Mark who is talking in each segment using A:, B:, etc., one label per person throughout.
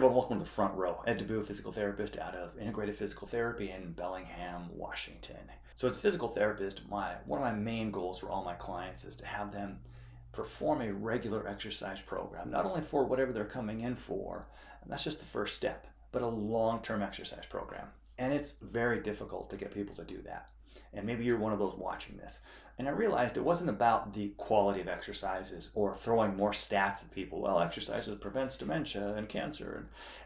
A: everyone, welcome to the front row. Ed DeBoo, physical therapist out of Integrated Physical Therapy in Bellingham, Washington. So as a physical therapist, one of my main goals for all my clients is to have them perform a regular exercise program, not only for whatever they're coming in for, and that's just the first step, but a long-term exercise program. And it's very difficult to get people to do that. And maybe you're one of those watching this. And I realized it wasn't about the quality of exercises or throwing more stats at people. Well, exercises prevents dementia and cancer.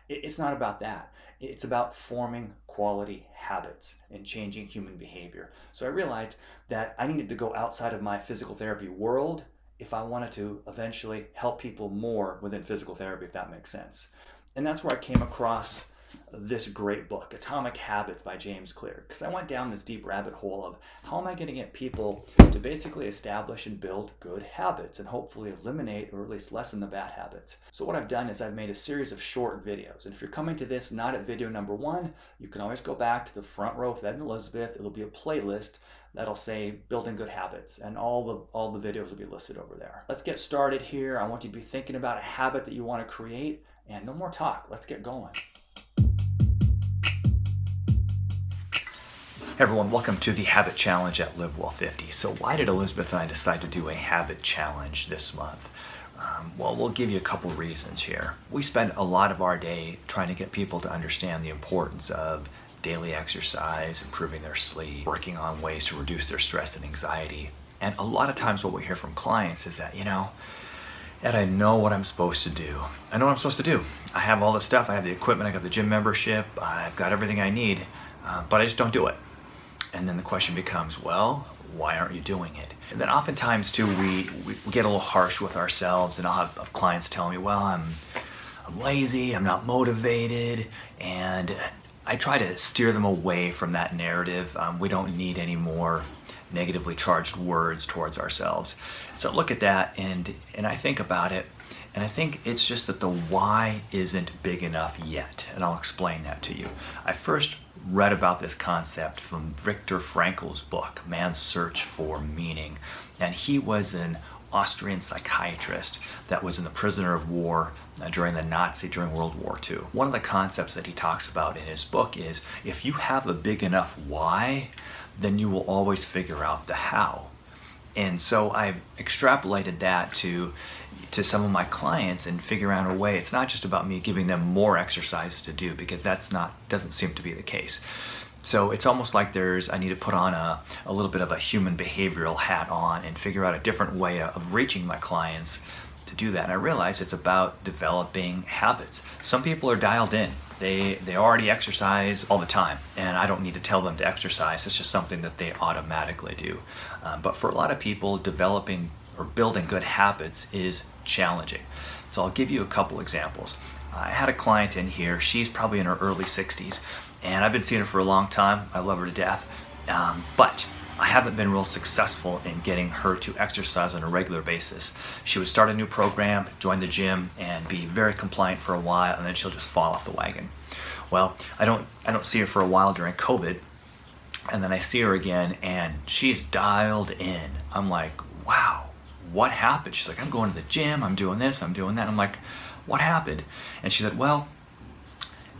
A: And it's not about that. It's about forming quality habits and changing human behavior. So I realized that I needed to go outside of my physical therapy world if I wanted to eventually help people more within physical therapy, if that makes sense. And that's where I came across this great book, Atomic Habits by James Clear, because I went down this deep rabbit hole of how am I going to get people to basically establish and build good habits and hopefully eliminate or at least lessen the bad habits. So what I've done is I've made a series of short videos, and if you're coming to this not at video number 1, you can always go back to the front row with Ed and Elizabeth. It'll be a playlist that'll say building good habits, and all the videos will be listed over there. Let's get started here. I want you to be thinking about a habit that you want to create, and no more talk. Let's get going. Hey everyone, welcome to the Habit Challenge at Live Well 50. So why did Elizabeth and I decide to do a habit challenge this month? Well, we'll give you a couple reasons here. We spend a lot of our day trying to get people to understand the importance of daily exercise, improving their sleep, working on ways to reduce their stress and anxiety. And a lot of times what we hear from clients is that, Ed, I know what I'm supposed to do. I know what I'm supposed to do. I have all the stuff, I have the equipment, I got the gym membership, I've got everything I need, but I just don't do it. And then the question becomes, well, why aren't you doing it? And then oftentimes too, we get a little harsh with ourselves, and I'll have clients tell me, well, I'm lazy, I'm not motivated, and I try to steer them away from that narrative. We don't need any more negatively charged words towards ourselves. So I look at that and I think about it, and I think it's just that the why isn't big enough yet, and I'll explain that to you. I first read about this concept from Viktor Frankl's book, Man's Search for Meaning, and he was an Austrian psychiatrist that was in the prisoner of war during World War II. One of the concepts that he talks about in his book is if you have a big enough why, then you will always figure out the how. And so I've extrapolated that to some of my clients and figure out a way. It's not just about me giving them more exercises to do, because doesn't seem to be the case. So it's almost like I need to put on a little bit of a human behavioral hat on and figure out a different way of reaching my clients to do that. And I realize it's about developing habits. Some people are dialed in. They already exercise all the time, and I don't need to tell them to exercise. It's just something that they automatically do. But for a lot of people, developing or building good habits is challenging. So I'll give you a couple examples. I had a client in here. She's probably in her early 60s, and I've been seeing her for a long time. I love her to death, but I haven't been real successful in getting her to exercise on a regular basis. She would start a new program, join the gym, and be very compliant for a while, and then she'll just fall off the wagon. Well, I don't see her for a while during COVID, and then I see her again, and she's dialed in. I'm like, wow, what happened? She's like, I'm going to the gym, I'm doing this, I'm doing that. I'm like, what happened? And she said, well,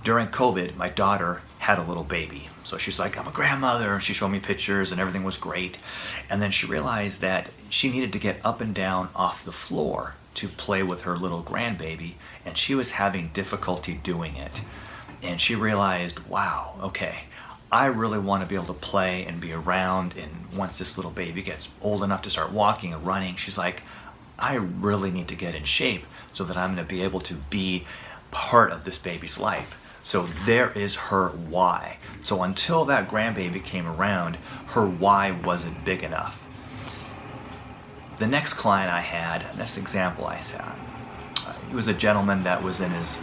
A: during COVID, my daughter had a little baby. So she's like, I'm a grandmother. She showed me pictures and everything was great. And then she realized that she needed to get up and down off the floor to play with her little grandbaby, and she was having difficulty doing it. And she realized, wow, okay, I really want to be able to play and be around, and once this little baby gets old enough to start walking and running, she's like, I really need to get in shape so that I'm going to be able to be part of this baby's life. So there is her why. So until that grandbaby came around, her why wasn't big enough. The next client I had, next example I saw, he was a gentleman that was in his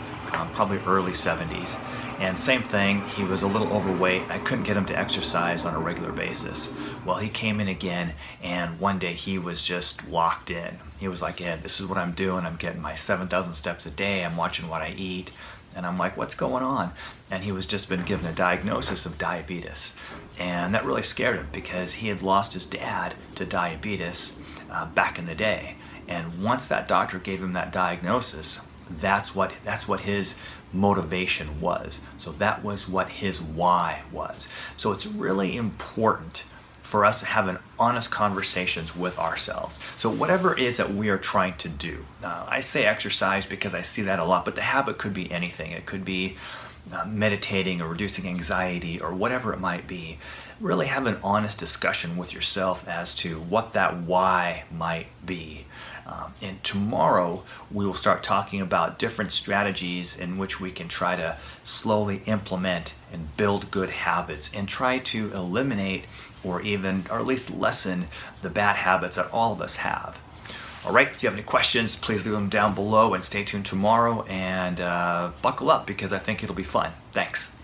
A: probably early 70s. And same thing, he was a little overweight. I couldn't get him to exercise on a regular basis. Well, he came in again, and one day he was just locked in. He was like, Ed, this is what I'm doing. I'm getting my 7,000 steps a day. I'm watching what I eat. And I'm like, what's going on? And he was just been given a diagnosis of diabetes. And that really scared him because he had lost his dad to diabetes back in the day. And once that doctor gave him that diagnosis, That's what his motivation was. So that was what his why was. So it's really important for us to have an honest conversations with ourselves. So whatever it is that we are trying to do, I say exercise because I see that a lot, but the habit could be anything. It could be meditating or reducing anxiety or whatever it might be. Really have an honest discussion with yourself as to what that why might be. And tomorrow we will start talking about different strategies in which we can try to slowly implement and build good habits and try to eliminate or at least lessen the bad habits that all of us have. All right, if you have any questions, please leave them down below and stay tuned tomorrow and buckle up because I think it'll be fun. Thanks.